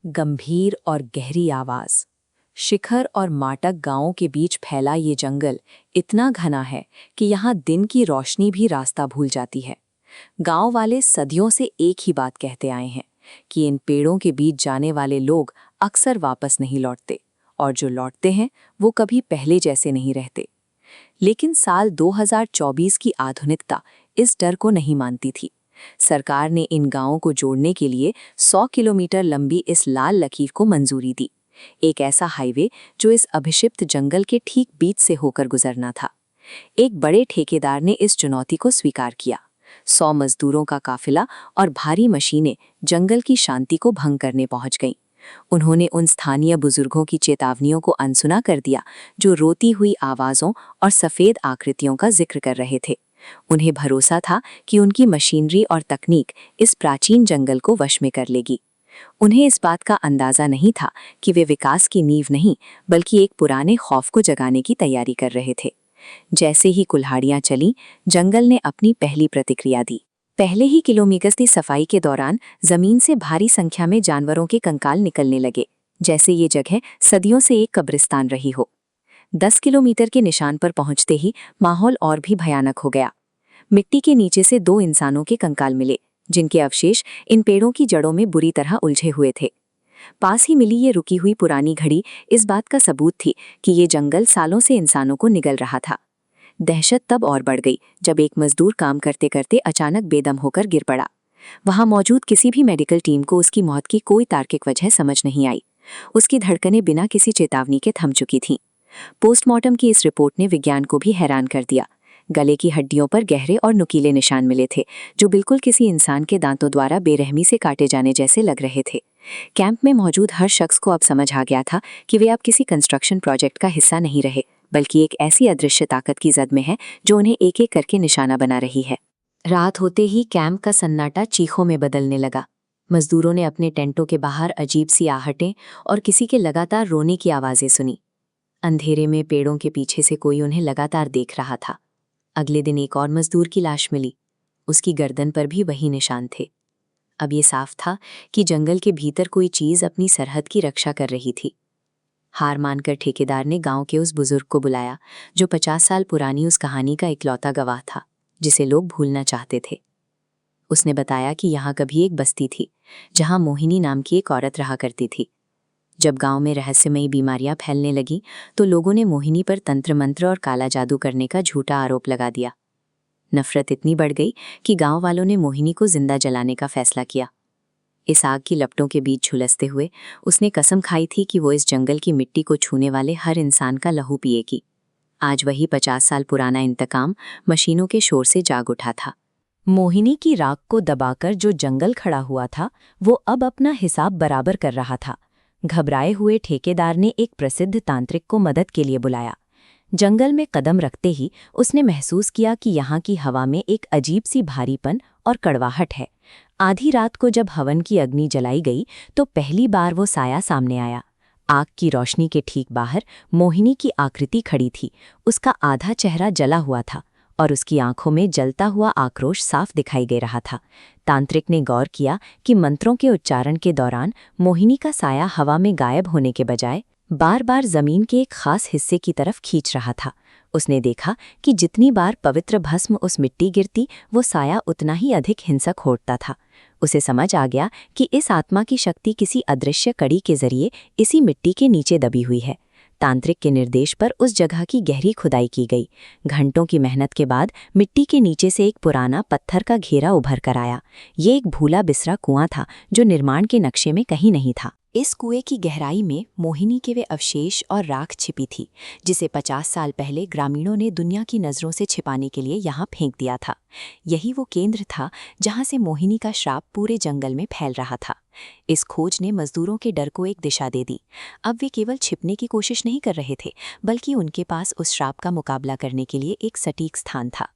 गंभीर और गहरी आवाज। शिखर और माटक गांवों के बीच फैला ये जंगल इतना घना है कि यहाँ दिन की रोशनी भी रास्ता भूल जाती है। गांव वाले सदियों से एक ही बात कहते आए हैं कि इन पेड़ों के बीच जाने वाले लोग अक्सर वापस नहीं लौटते, और जो लौटते हैं वो कभी पहले जैसे नहीं रहते। लेकिन साल 2024 की आधुनिकता इस डर को नहीं मानती थी। सरकार ने इन गांवों को जोड़ने के लिए 100 किलोमीटर लंबी इस लाल लकीर को मंजूरी दी, एक ऐसा हाईवे जो इस अभिशिप्त जंगल के ठीक बीच से होकर गुजरना था। एक बड़े ठेकेदार ने इस चुनौती को स्वीकार किया। 100 मजदूरों का काफिला और भारी मशीनें जंगल की शांति को भंग करने पहुंच गईं। उन्होंने उन स्थानीय बुजुर्गों की चेतावनियों को अनसुना कर दिया जो रोती हुई आवाज़ों और सफ़ेद आकृतियों का जिक्र कर रहे थे। उन्हें भरोसा था कि उनकी मशीनरी और तकनीक इस प्राचीन जंगल को वश में कर लेगी। उन्हें इस बात का अंदाज़ा नहीं था कि वे विकास की नींव नहीं बल्कि एक पुराने खौफ को जगाने की तैयारी कर रहे थे। जैसे ही कुल्हाड़ियाँ चलीं, जंगल ने अपनी पहली प्रतिक्रिया दी। पहले ही किलोमीटर की सफाई के दौरान जमीन से भारी संख्या में जानवरों के कंकाल निकलने लगे, जैसे ये जगह सदियों से एक कब्रिस्तान रही हो। 10 किलोमीटर के निशान पर पहुंचते ही माहौल और भी भयानक हो गया। मिट्टी के नीचे से 2 इंसानों के कंकाल मिले, जिनके अवशेष इन पेड़ों की जड़ों में बुरी तरह उलझे हुए थे। पास ही मिली ये रुकी हुई पुरानी घड़ी इस बात का सबूत थी कि ये जंगल सालों से इंसानों को निगल रहा था। दहशत तब और बढ़ गई जब एक मजदूर काम करते करते अचानक बेदम होकर गिर पड़ा। वहां मौजूद किसी भी मेडिकल टीम को उसकी मौत की कोई तार्किक वजह समझ नहीं आई। उसकी धड़कनें बिना किसी चेतावनी के थम चुकी थीं। पोस्टमार्टम की इस रिपोर्ट ने विज्ञान को भी हैरान कर दिया। गले की हड्डियों पर गहरे और नुकीले निशान मिले थे, जो बिल्कुल किसी इंसान के दांतों द्वारा बेरहमी से काटे जाने जैसे लग रहे थे। कैंप में मौजूद हर शख्स को अब समझ आ गया था कि वे अब किसी कंस्ट्रक्शन प्रोजेक्ट का हिस्सा नहीं रहे, बल्कि एक ऐसी अदृश्य ताकत की जद में है जो उन्हें एक एक करके निशाना बना रही है। रात होते ही कैंप का सन्नाटा चीखों में बदलने लगा। मजदूरों ने अपने टेंटों के बाहर अजीब सी आहटें और किसी के लगातार रोने की आवाज़ें सुनी। अंधेरे में पेड़ों के पीछे से कोई उन्हें लगातार देख रहा था। अगले दिन एक और मजदूर की लाश मिली। उसकी गर्दन पर भी वही निशान थे। अब ये साफ था कि जंगल के भीतर कोई चीज़ अपनी सरहद की रक्षा कर रही थी। हार मानकर ठेकेदार ने गांव के उस बुजुर्ग को बुलाया जो 50 साल पुरानी उस कहानी का इकलौता गवाह था, जिसे लोग भूलना चाहते थे। उसने बताया कि यहाँ कभी एक बस्ती थी जहाँ मोहिनी नाम की एक औरत रहा करती थी। जब गांव में रहस्यमयी बीमारियां फैलने लगीं तो लोगों ने मोहिनी पर तंत्र मंत्र और काला जादू करने का झूठा आरोप लगा दिया। नफरत इतनी बढ़ गई कि गांव वालों ने मोहिनी को जिंदा जलाने का फैसला किया। इस आग की लपटों के बीच झुलसते हुए उसने कसम खाई थी कि वो इस जंगल की मिट्टी को छूने वाले हर इंसान का लहू पिएगी। आज वही 50 साल पुराना इंतकाम मशीनों के शोर से जाग उठा था। मोहिनी की राख को दबाकर जो जंगल खड़ा हुआ था वो अब अपना हिसाब बराबर कर रहा था। घबराए हुए ठेकेदार ने एक प्रसिद्ध तांत्रिक को मदद के लिए बुलाया। जंगल में कदम रखते ही उसने महसूस किया कि यहाँ की हवा में एक अजीब सी भारीपन और कड़वाहट है। आधी रात को जब हवन की अग्नि जलाई गई तो पहली बार वो साया सामने आया। आग की रोशनी के ठीक बाहर मोहिनी की आकृति खड़ी थी। उसका आधा चेहरा जला हुआ था और उसकी आंखों में जलता हुआ आक्रोश साफ दिखाई दे रहा था। तांत्रिक ने गौर किया कि मंत्रों के उच्चारण के दौरान मोहिनी का साया हवा में गायब होने के बजाय बार बार जमीन के एक खास हिस्से की तरफ खींच रहा था। उसने देखा कि जितनी बार पवित्र भस्म उस मिट्टी गिरती वो साया उतना ही अधिक हिंसक होता था। उसे समझ आ गया कि इस आत्मा की शक्ति किसी अदृश्य कड़ी के जरिए इसी मिट्टी के नीचे दबी हुई है। तांत्रिक के निर्देश पर उस जगह की गहरी खुदाई की गई। घंटों की मेहनत के बाद मिट्टी के नीचे से एक पुराना पत्थर का घेरा उभर कर आया। ये एक भूला बिसरा कुआं था जो निर्माण के नक्शे में कहीं नहीं था। इस कुएं की गहराई में मोहिनी के वे अवशेष और राख छिपी थी, जिसे 50 साल पहले ग्रामीणों ने दुनिया की नज़रों से छिपाने के लिए यहाँ फेंक दिया था। यही वो केंद्र था जहाँ से मोहिनी का श्राप पूरे जंगल में फैल रहा था। इस खोज ने मजदूरों के डर को एक दिशा दे दी। अब वे केवल छिपने की कोशिश नहीं कर रहे थे, बल्कि उनके पास उस श्राप का मुकाबला करने के लिए एक सटीक स्थान था।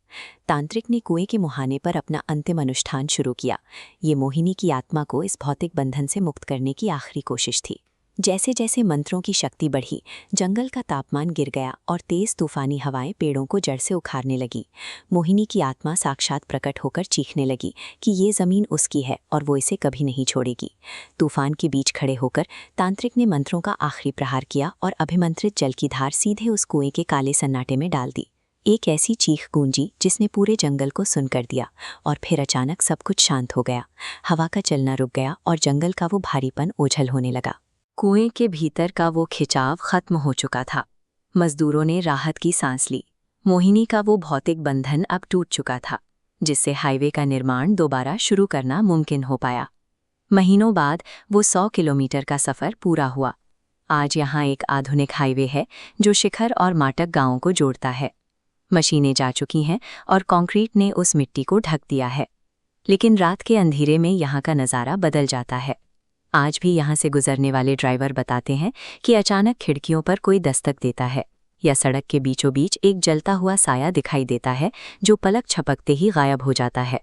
तांत्रिक ने कुएं के मुहाने पर अपना अंतिम अनुष्ठान शुरू किया। ये मोहिनी की आत्मा को इस भौतिक बंधन से मुक्त करने की आखिरी कोशिश थी। जैसे जैसे मंत्रों की शक्ति बढ़ी, जंगल का तापमान गिर गया और तेज तूफानी हवाएं पेड़ों को जड़ से उखाड़ने लगी। मोहिनी की आत्मा साक्षात प्रकट होकर चीखने लगी कि ये जमीन उसकी है और वो इसे कभी नहीं छोड़ेगी। तूफान के बीच खड़े होकर तांत्रिक ने मंत्रों का आखिरी प्रहार किया और अभिमंत्रित जल की धार सीधे उस कुएं के काले सन्नाटे में डाल दी। एक ऐसी चीख गूंजी जिसने पूरे जंगल को सुन कर दिया, और फिर अचानक सब कुछ शांत हो गया। हवा का चलना रुक गया और जंगल का वो भारीपन ओझल होने लगा। कुएं के भीतर का वो खिंचाव खत्म हो चुका था। मजदूरों ने राहत की सांस ली। मोहिनी का वो भौतिक बंधन अब टूट चुका था, जिससे हाईवे का निर्माण दोबारा शुरू करना मुमकिन हो पाया। महीनों बाद वो 100 किलोमीटर का सफ़र पूरा हुआ। आज यहाँ एक आधुनिक हाईवे है जो शिखर और माटक गांवों को जोड़ता है। मशीनें जा चुकी हैं और कंक्रीट ने उस मिट्टी को ढक दिया है। लेकिन रात के अंधेरे में यहाँ का नज़ारा बदल जाता है। आज भी यहाँ से गुजरने वाले ड्राइवर बताते हैं कि अचानक खिड़कियों पर कोई दस्तक देता है, या सड़क के बीचों बीच एक जलता हुआ साया दिखाई देता है जो पलक झपकते ही गायब हो जाता है।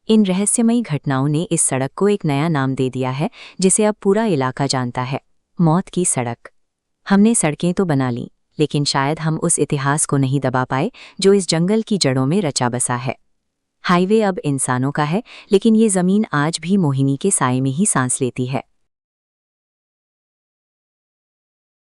इन रहस्यमयी घटनाओं ने इस सड़क को एक नया नाम दे दिया है, जिसे अब पूरा इलाका जानता है, मौत की सड़क। हमने सड़कें तो बना लीं, लेकिन शायद हम उस इतिहास को नहीं दबा पाए जो इस जंगल की जड़ों में रचा बसा है। हाईवे अब इंसानों का है, लेकिन ये ज़मीन आज भी मोहिनी के साए में ही सांस लेती है।